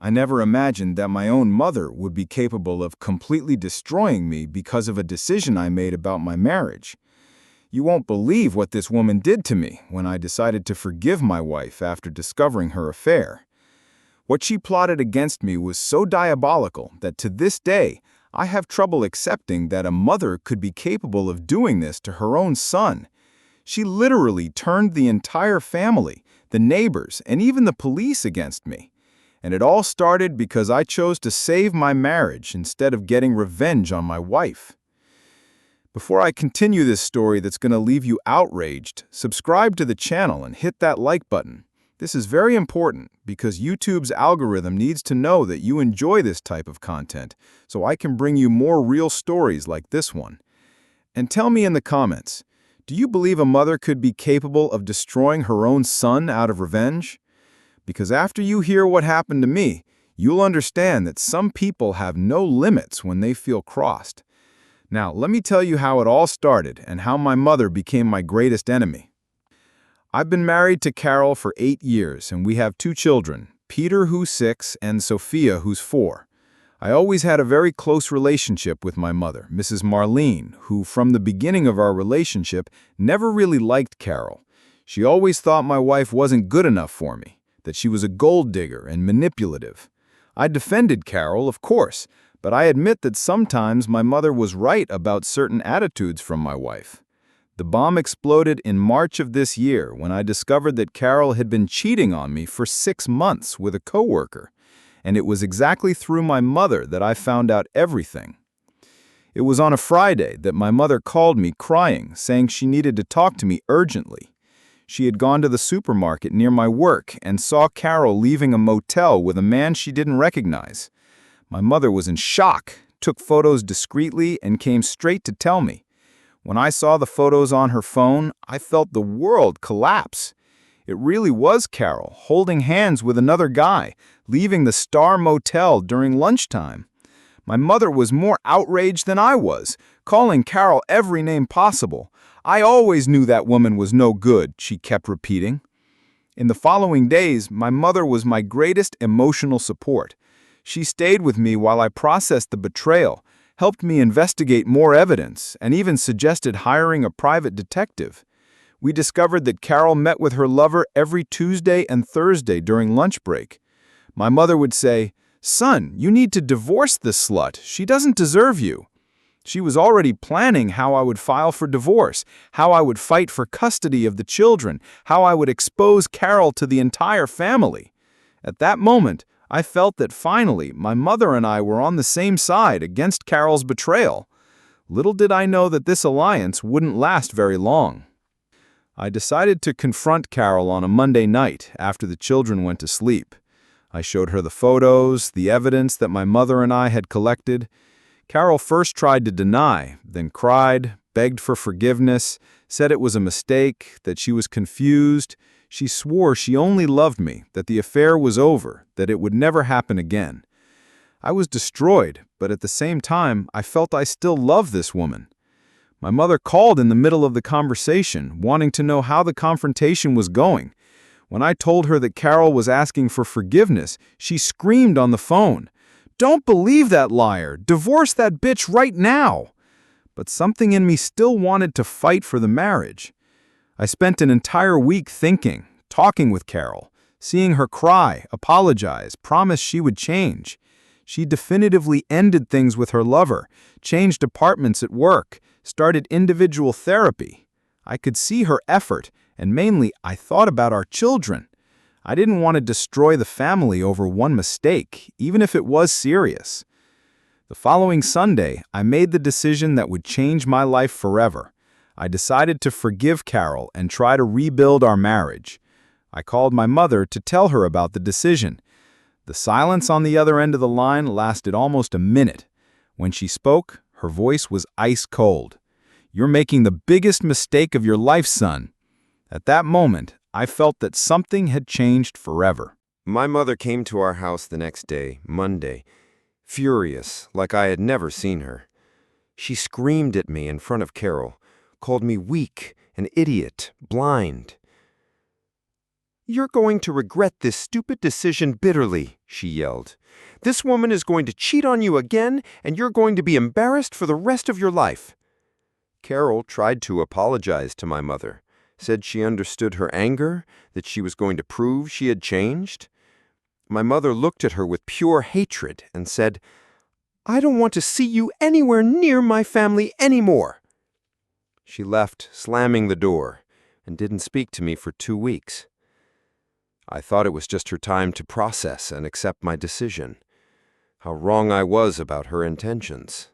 I never imagined that my own mother would be capable of completely destroying me because of a decision I made about my marriage. You won't believe what this woman did to me when I decided to forgive my wife after discovering her affair. What she plotted against me was so diabolical that to this day, I have trouble accepting that a mother could be capable of doing this to her own son. She literally turned the entire family, the neighbors, and even the police against me. And it all started because I chose to save my marriage instead of getting revenge on my wife. Before I continue this story that's going to leave you outraged, subscribe to the channel and hit that like button. This is very important because YouTube's algorithm needs to know that you enjoy this type of content, so I can bring you more real stories like this one. And tell me in the comments, do you believe a mother could be capable of destroying her own son out of revenge? Because after you hear what happened to me, you'll understand that some people have no limits when they feel crossed. Now, let me tell you how it all started and how my mother became my greatest enemy. I've been married to Carol for 8 years, and we have 2 children, Peter, who's 6, and Sophia, who's 4. I always had a very close relationship with my mother, Mrs. Marlene, who from the beginning of our relationship never really liked Carol. She always thought my wife wasn't good enough for me, that she was a gold digger and manipulative. I defended Carol, of course, but I admit that sometimes my mother was right about certain attitudes from my wife. The bomb exploded in March of this year when I discovered that Carol had been cheating on me for 6 months with a coworker, and it was exactly through my mother that I found out everything. It was on a Friday that my mother called me crying, saying she needed to talk to me urgently. She had gone to the supermarket near my work and saw Carol leaving a motel with a man she didn't recognize. My mother was in shock, took photos discreetly, and came straight to tell me. When I saw the photos on her phone, I felt the world collapse. It really was Carol, holding hands with another guy, leaving the Star Motel during lunchtime. My mother was more outraged than I was, calling Carol every name possible. I always knew that woman was no good, she kept repeating. In the following days, my mother was my greatest emotional support. She stayed with me while I processed the betrayal, helped me investigate more evidence, and even suggested hiring a private detective. We discovered that Carol met with her lover every Tuesday and Thursday during lunch break. My mother would say, "Son, you need to divorce this slut. She doesn't deserve you." She was already planning how I would file for divorce, how I would fight for custody of the children, how I would expose Carol to the entire family. At that moment, I felt that finally my mother and I were on the same side against Carol's betrayal. Little did I know that this alliance wouldn't last very long. I decided to confront Carol on a Monday night after the children went to sleep. I showed her the photos, the evidence that my mother and I had collected. Carol first tried to deny, then cried, begged for forgiveness, said it was a mistake, that she was confused. She swore she only loved me, that the affair was over, that it would never happen again. I was destroyed, but at the same time, I felt I still loved this woman. My mother called in the middle of the conversation, wanting to know how the confrontation was going. When I told her that Carol was asking for forgiveness, she screamed on the phone, "Don't believe that liar! Divorce that bitch right now!" But something in me still wanted to fight for the marriage. I spent an entire week thinking, talking with Carol, seeing her cry, apologize, promise she would change. She definitively ended things with her lover, changed apartments at work, started individual therapy. I could see her effort, and mainly I thought about our children. I didn't want to destroy the family over one mistake, even if it was serious. The following Sunday, I made the decision that would change my life forever. I decided to forgive Carol and try to rebuild our marriage. I called my mother to tell her about the decision. The silence on the other end of the line lasted almost a minute. When she spoke, her voice was ice cold. "You're making the biggest mistake of your life, son." At that moment, I felt that something had changed forever. My mother came to our house the next day, Monday, furious, like I had never seen her. She screamed at me in front of Carol, called me weak, an idiot, blind. "You're going to regret this stupid decision bitterly," she yelled. "This woman is going to cheat on you again, and you're going to be embarrassed for the rest of your life." Carol tried to apologize to my mother, said she understood her anger, that she was going to prove she had changed. My mother looked at her with pure hatred and said, "I don't want to see you anywhere near my family anymore." She left, slamming the door, and didn't speak to me for 2 weeks. I thought it was just her time to process and accept my decision. How wrong I was about her intentions.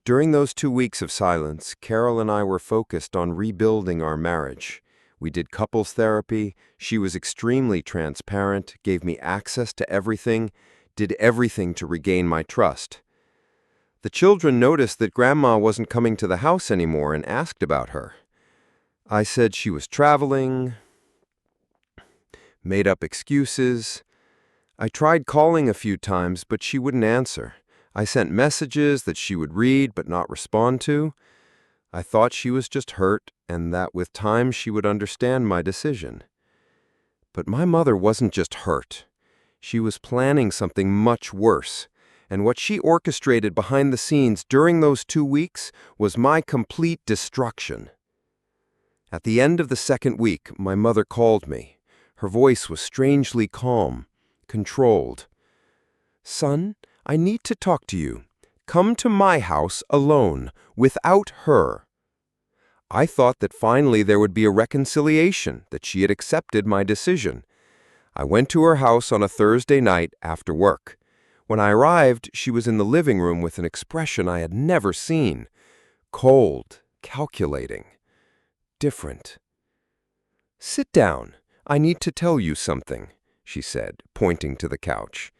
During those 2 weeks of silence, Carol and I were focused on rebuilding our marriage. We did couples therapy. She was extremely transparent, gave me access to everything, did everything to regain my trust. The children noticed that Grandma wasn't coming to the house anymore and asked about her. I said she was traveling, made up excuses. I tried calling a few times, but she wouldn't answer. I sent messages that she would read but not respond to. I thought she was just hurt and that with time she would understand my decision. But my mother wasn't just hurt. She was planning something much worse, and what she orchestrated behind the scenes during those 2 weeks was my complete destruction. At the end of the second week, my mother called me. Her voice was strangely calm, controlled. "Son, I need to talk to you. Come to my house alone, without her." I thought that finally there would be a reconciliation, that she had accepted my decision. I went to her house on a Thursday night after work. When I arrived, she was in the living room with an expression I had never seen. Cold, calculating, different. "Sit down. I need to tell you something," she said, pointing to the couch.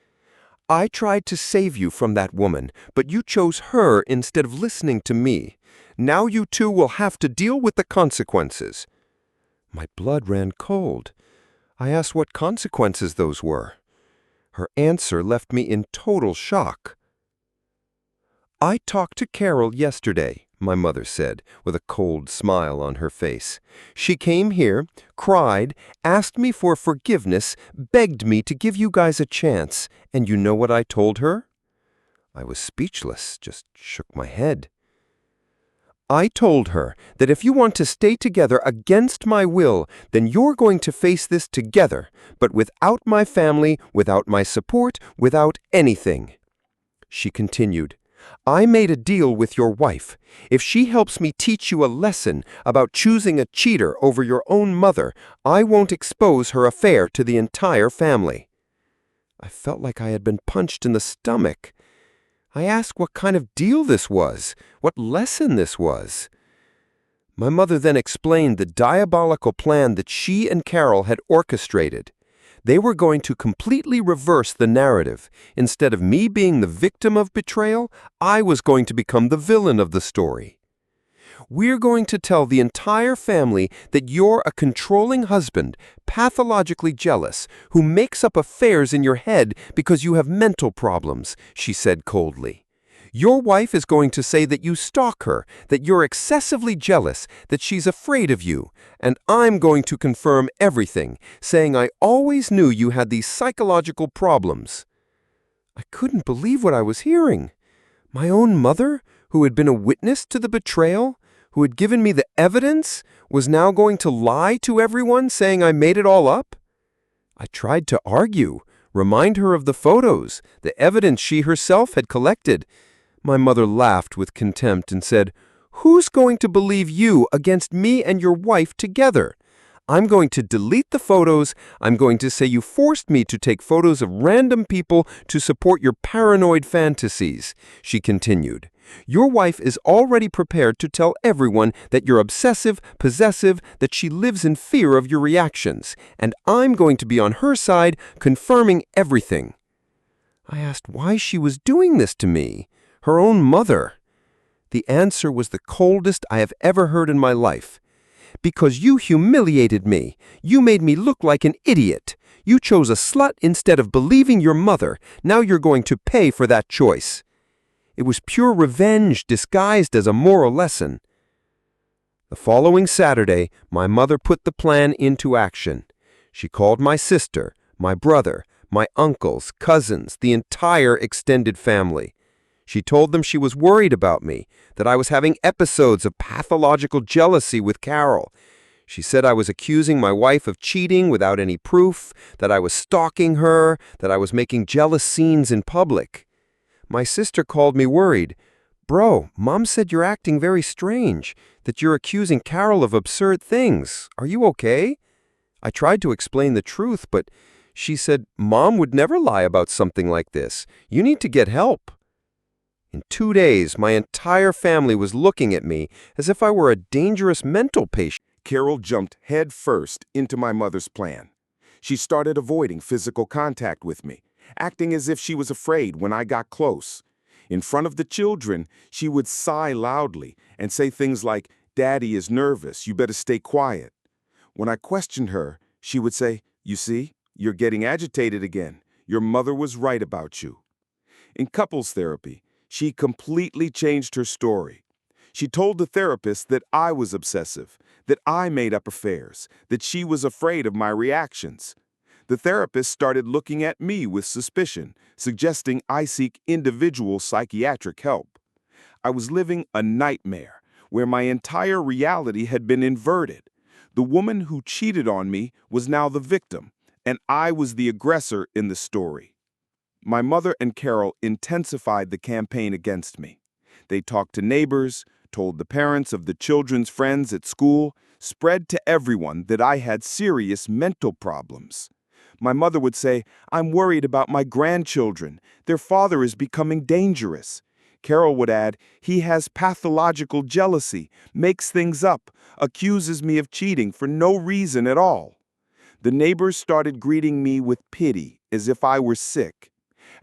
"I tried to save you from that woman, but you chose her instead of listening to me. Now you two will have to deal with the consequences." My blood ran cold. I asked what consequences those were. Her answer left me in total shock. "I talked to Carol yesterday," my mother said, with a cold smile on her face. "She came here, cried, asked me for forgiveness, begged me to give you guys a chance, and you know what I told her?" I was speechless, just shook my head. "I told her that if you want to stay together against my will, then you're going to face this together, but without my family, without my support, without anything." She continued, "I made a deal with your wife. If she helps me teach you a lesson about choosing a cheater over your own mother, I won't expose her affair to the entire family." I felt like I had been punched in the stomach. I asked what kind of deal this was, what lesson this was. My mother then explained the diabolical plan that she and Carol had orchestrated. They were going to completely reverse the narrative. Instead of me being the victim of betrayal, I was going to become the villain of the story. "We're going to tell the entire family that you're a controlling husband, pathologically jealous, who makes up affairs in your head because you have mental problems," she said coldly. "Your wife is going to say that you stalk her, that you're excessively jealous, that she's afraid of you, and I'm going to confirm everything, saying I always knew you had these psychological problems." I couldn't believe what I was hearing. My own mother, who had been a witness to the betrayal, who had given me the evidence, was now going to lie to everyone, saying I made it all up? I tried to argue, remind her of the photos, the evidence she herself had collected. My mother laughed with contempt and said, "Who's going to believe you against me and your wife together? I'm going to delete the photos. I'm going to say you forced me to take photos of random people to support your paranoid fantasies," she continued. "Your wife is already prepared to tell everyone that you're obsessive, possessive, that she lives in fear of your reactions, and I'm going to be on her side, confirming everything." I asked why she was doing this to me, her own mother. The answer was the coldest I have ever heard in my life. "Because you humiliated me. You made me look like an idiot. You chose a slut instead of believing your mother. Now you're going to pay for that choice." It was pure revenge disguised as a moral lesson. The following Saturday, my mother put the plan into action. She called my sister, My brother, my uncles, cousins, the entire extended family. She told them she was worried about me, that I was having episodes of pathological jealousy with Carol. She said I was accusing my wife of cheating without any proof, that I was stalking her, that I was making jealous scenes in public. My sister called me worried. Bro, Mom said you're acting very strange, that you're accusing Carol of absurd things. Are you okay? I tried to explain the truth, but she said, Mom would never lie about something like this. You need to get help. In 2 days, my entire family was looking at me as if I were a dangerous mental patient. Carol jumped head first into my mother's plan. She started avoiding physical contact with me, acting as if she was afraid when I got close. In front of the children, she would sigh loudly and say things like, "Daddy is nervous, you better stay quiet." When I questioned her, she would say, "You see, you're getting agitated again. Your mother was right about you." In couples therapy, she completely changed her story. She told the therapist that I was obsessive, that I made up affairs, that she was afraid of my reactions. The therapist started looking at me with suspicion, suggesting I seek individual psychiatric help. I was living a nightmare where my entire reality had been inverted. The woman who cheated on me was now the victim, and I was the aggressor in the story. My mother and Carol intensified the campaign against me. They talked to neighbors, told the parents of the children's friends at school, spread to everyone that I had serious mental problems. My mother would say, "I'm worried about my grandchildren. Their father is becoming dangerous." Carol would add, "He has pathological jealousy, makes things up, accuses me of cheating for no reason at all." The neighbors started greeting me with pity, as if I were sick.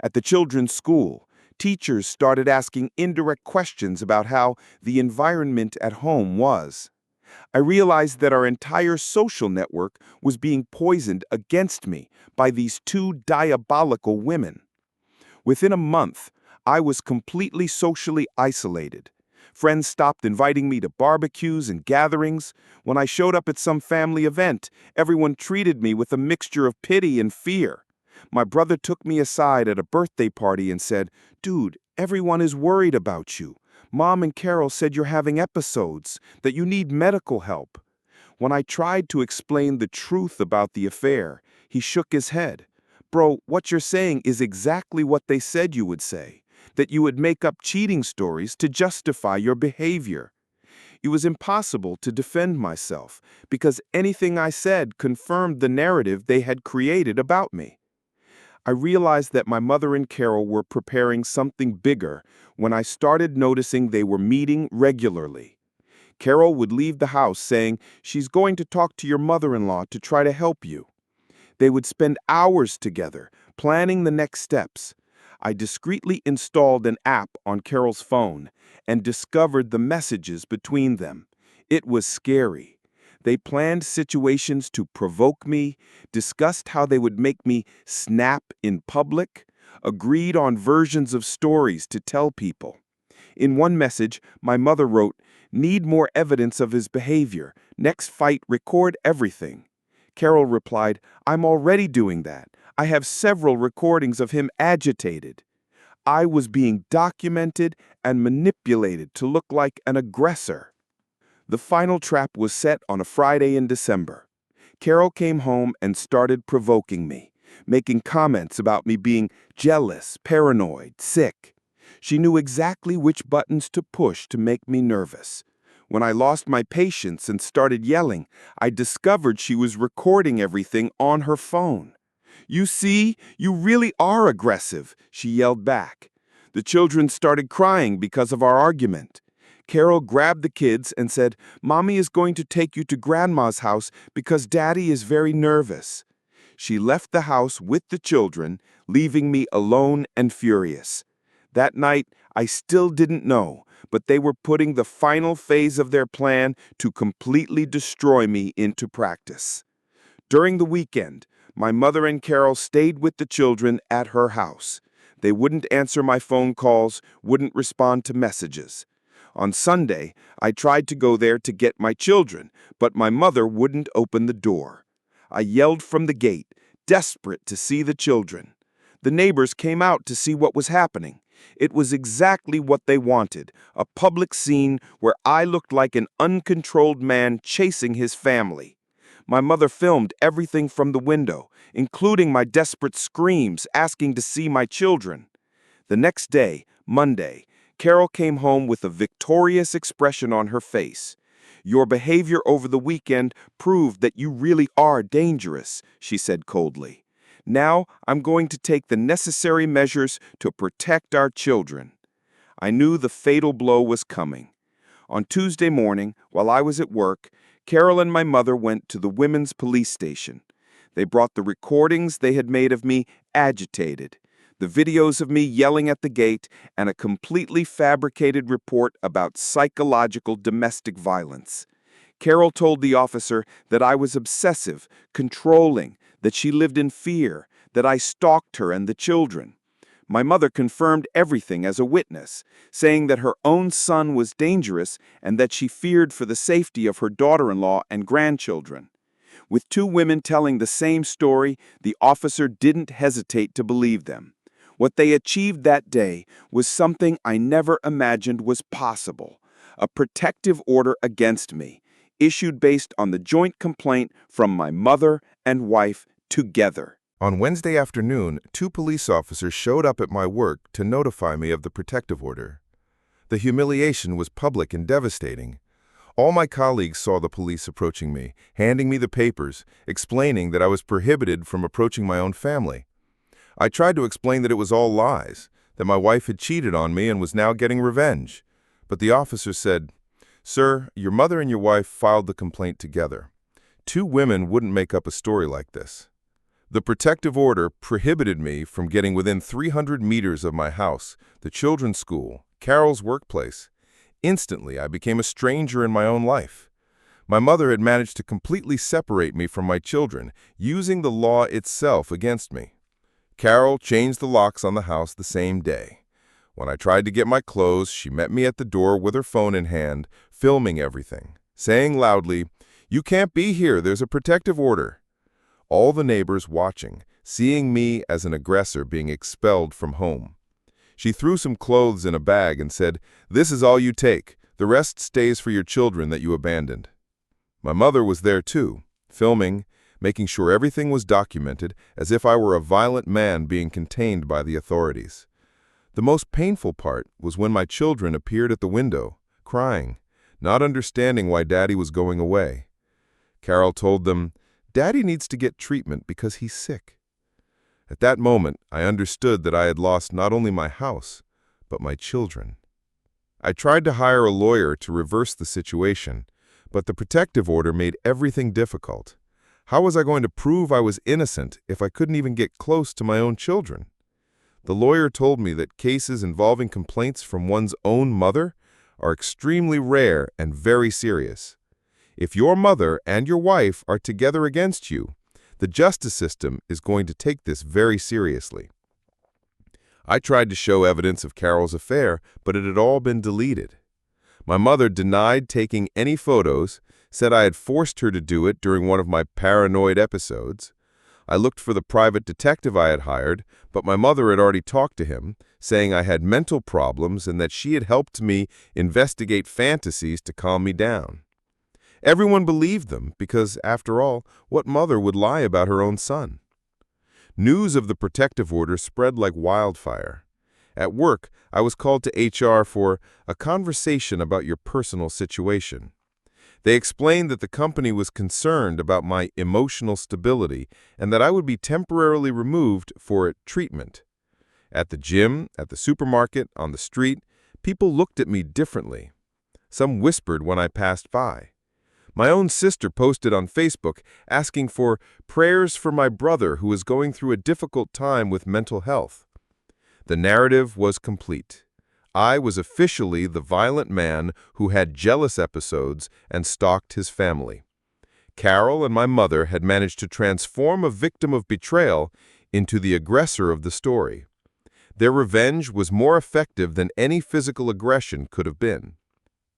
At the children's school, teachers started asking indirect questions about how the environment at home was. I realized that our entire social network was being poisoned against me by these two diabolical women. Within a month, I was completely socially isolated. Friends stopped inviting me to barbecues and gatherings. When I showed up at some family event, everyone treated me with a mixture of pity and fear. My brother took me aside at a birthday party and said, "Dude, everyone is worried about you. Mom and Carol said you're having episodes, that you need medical help." When I tried to explain the truth about the affair, he shook his head. "Bro, what you're saying is exactly what they said you would say, that you would make up cheating stories to justify your behavior." It was impossible to defend myself because anything I said confirmed the narrative they had created about me. I realized that my mother and Carol were preparing something bigger when I started noticing they were meeting regularly. Carol would leave the house saying, "She's going to talk to your mother-in-law to try to help you." They would spend hours together, planning the next steps. I discreetly installed an app on Carol's phone and discovered the messages between them. It was scary. They planned situations to provoke me, discussed how they would make me snap in public, agreed on versions of stories to tell people. In one message, my mother wrote, "Need more evidence of his behavior. Next fight, record everything." Carol replied, "I'm already doing that. I have several recordings of him agitated." I was being documented and manipulated to look like an aggressor. The final trap was set on a Friday in December. Carol came home and started provoking me, making comments about me being jealous, paranoid, sick. She knew exactly which buttons to push to make me nervous. When I lost my patience and started yelling, I discovered she was recording everything on her phone. "You see, you really are aggressive," she yelled back. The children started crying because of our argument. Carol grabbed the kids and said, "Mommy is going to take you to Grandma's house because Daddy is very nervous." She left the house with the children, leaving me alone and furious. That night, I still didn't know, but they were putting the final phase of their plan to completely destroy me into practice. During the weekend, my mother and Carol stayed with the children at her house. They wouldn't answer my phone calls, wouldn't respond to messages. On Sunday, I tried to go there to get my children, but my mother wouldn't open the door. I yelled from the gate, desperate to see the children. The neighbors came out to see what was happening. It was exactly what they wanted, a public scene where I looked like an uncontrolled man chasing his family. My mother filmed everything from the window, including my desperate screams asking to see my children. The next day, Monday, Carol came home with a victorious expression on her face. "Your behavior over the weekend proved that you really are dangerous," she said coldly. "Now I'm going to take the necessary measures to protect our children." I knew the fatal blow was coming. On Tuesday morning, while I was at work, Carol and my mother went to the women's police station. They brought the recordings they had made of me agitated, the videos of me yelling at the gate, and a completely fabricated report about psychological domestic violence. Carol told the officer that I was obsessive, controlling, that she lived in fear, that I stalked her and the children. My mother confirmed everything as a witness, saying that her own son was dangerous and that she feared for the safety of her daughter-in-law and grandchildren. With two women telling the same story, the officer didn't hesitate to believe them. What they achieved that day was something I never imagined was possible: a protective order against me, issued based on the joint complaint from my mother and wife together. On Wednesday afternoon, 2 police officers showed up at my work to notify me of the protective order. The humiliation was public and devastating. All my colleagues saw the police approaching me, handing me the papers, explaining that I was prohibited from approaching my own family. I tried to explain that it was all lies, that my wife had cheated on me and was now getting revenge. But the officer said, "Sir, your mother and your wife filed the complaint together. 2 women wouldn't make up a story like this." The protective order prohibited me from getting within 300 meters of my house, the children's school, Carol's workplace. Instantly, I became a stranger in my own life. My mother had managed to completely separate me from my children, using the law itself against me. Carol changed the locks on the house the same day. When I tried to get my clothes, she met me at the door with her phone in hand, filming everything, saying loudly, "You can't be here, there's a protective order." All the neighbors watching, seeing me as an aggressor being expelled from home. She threw some clothes in a bag and said, "This is all you take. The rest stays for your children that you abandoned." My mother was there too, filming, making sure everything was documented as if I were a violent man being contained by the authorities. The most painful part was when my children appeared at the window, crying, not understanding why Daddy was going away. Carol told them, "Daddy needs to get treatment because he's sick." At that moment, I understood that I had lost not only my house, but my children. I tried to hire a lawyer to reverse the situation, but the protective order made everything difficult. How was I going to prove I was innocent if I couldn't even get close to my own children? The lawyer told me that cases involving complaints from one's own mother are extremely rare and very serious. If your mother and your wife are together against you, the justice system is going to take this very seriously. I tried to show evidence of Carol's affair, but it had all been deleted. My mother denied taking any photos, said I had forced her to do it during one of my paranoid episodes. I looked for the private detective I had hired, but my mother had already talked to him, saying I had mental problems and that she had helped me investigate fantasies to calm me down. Everyone believed them because, after all, what mother would lie about her own son? News of the protective order spread like wildfire. At work, I was called to HR for a conversation about your personal situation. They explained that the company was concerned about my emotional stability and that I would be temporarily removed for treatment. At the gym, at the supermarket, on the street, people looked at me differently. Some whispered when I passed by. My own sister posted on Facebook asking for prayers for my brother who was going through a difficult time with mental health. The narrative was complete. I was officially the violent man who had jealous episodes and stalked his family. Carol and my mother had managed to transform a victim of betrayal into the aggressor of the story. Their revenge was more effective than any physical aggression could have been.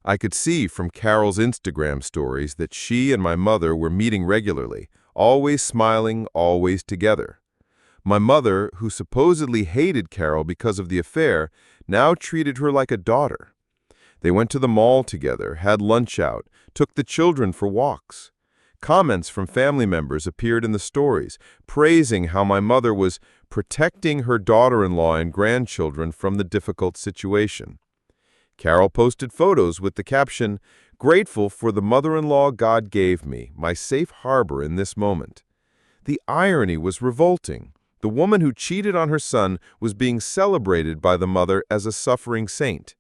I could see from Carol's Instagram stories that she and my mother were meeting regularly, always smiling, always together. My mother, who supposedly hated Carol because of the affair, now treated her like a daughter. They went to the mall together, had lunch out, took the children for walks. Comments from family members appeared in the stories, praising how my mother was protecting her daughter-in-law and grandchildren from the difficult situation. Carol posted photos with the caption, "Grateful for the mother-in-law God gave me, my safe harbor in this moment." The irony was revolting. The woman who cheated on her son was being celebrated by the mother as a suffering saint.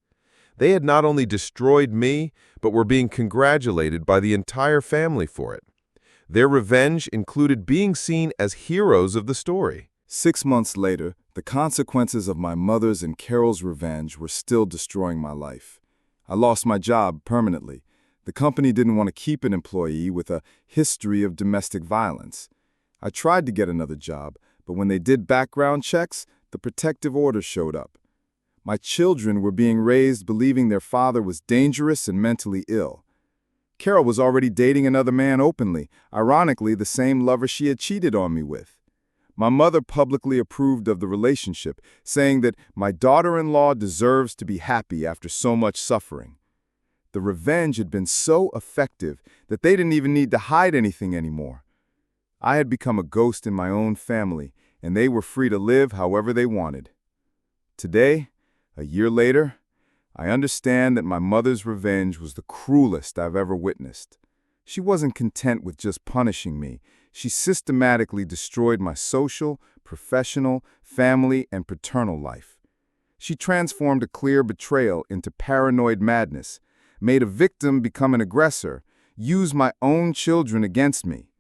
They had not only destroyed me, but were being congratulated by the entire family for it. Their revenge included being seen as heroes of the story. 6 months later, the consequences of my mother's and Carol's revenge were still destroying my life. I lost my job permanently. The company didn't want to keep an employee with a history of domestic violence. I tried to get another job, but when they did background checks, the protective order showed up. My children were being raised believing their father was dangerous and mentally ill. Carol was already dating another man openly, ironically the same lover she had cheated on me with. My mother publicly approved of the relationship, saying that my daughter-in-law deserves to be happy after so much suffering. The revenge had been so effective that they didn't even need to hide anything anymore. I had become a ghost in my own family, and they were free to live however they wanted. Today, a year later, I understand that my mother's revenge was the cruelest I've ever witnessed. She wasn't content with just punishing me. She systematically destroyed my social, professional, family, and paternal life. She transformed a clear betrayal into paranoid madness, made a victim become an aggressor, used my own children against me.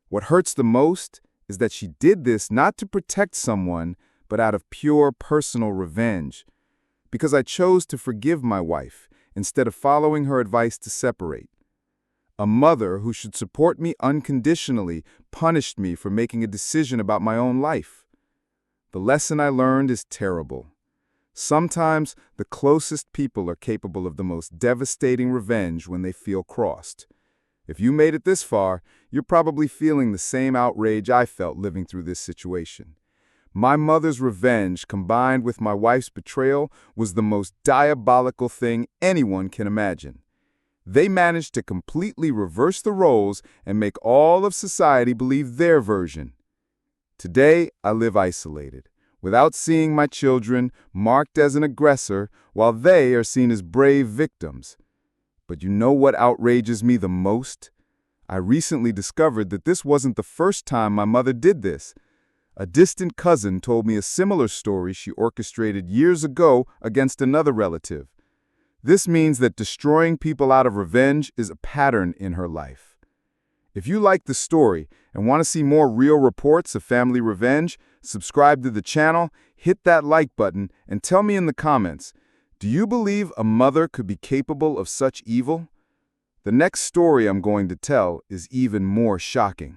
What hurts the most is that she did this not to protect someone, but out of pure personal revenge. Because I chose to forgive my wife instead of following her advice to separate. A mother who should support me unconditionally punished me for making a decision about my own life. The lesson I learned is terrible. Sometimes the closest people are capable of the most devastating revenge when they feel crossed. If you made it this far, you're probably feeling the same outrage I felt living through this situation. My mother's revenge, combined with my wife's betrayal, was the most diabolical thing anyone can imagine. They managed to completely reverse the roles and make all of society believe their version. Today, I live isolated, without seeing my children marked as an aggressor, while they are seen as brave victims. But you know what outrages me the most? I recently discovered that this wasn't the first time my mother did this. A distant cousin told me a similar story she orchestrated years ago against another relative. This means that destroying people out of revenge is a pattern in her life. If you like the story and want to see more real reports of family revenge, subscribe to the channel, hit that like button, and tell me in the comments, do you believe a mother could be capable of such evil? The next story I'm going to tell is even more shocking.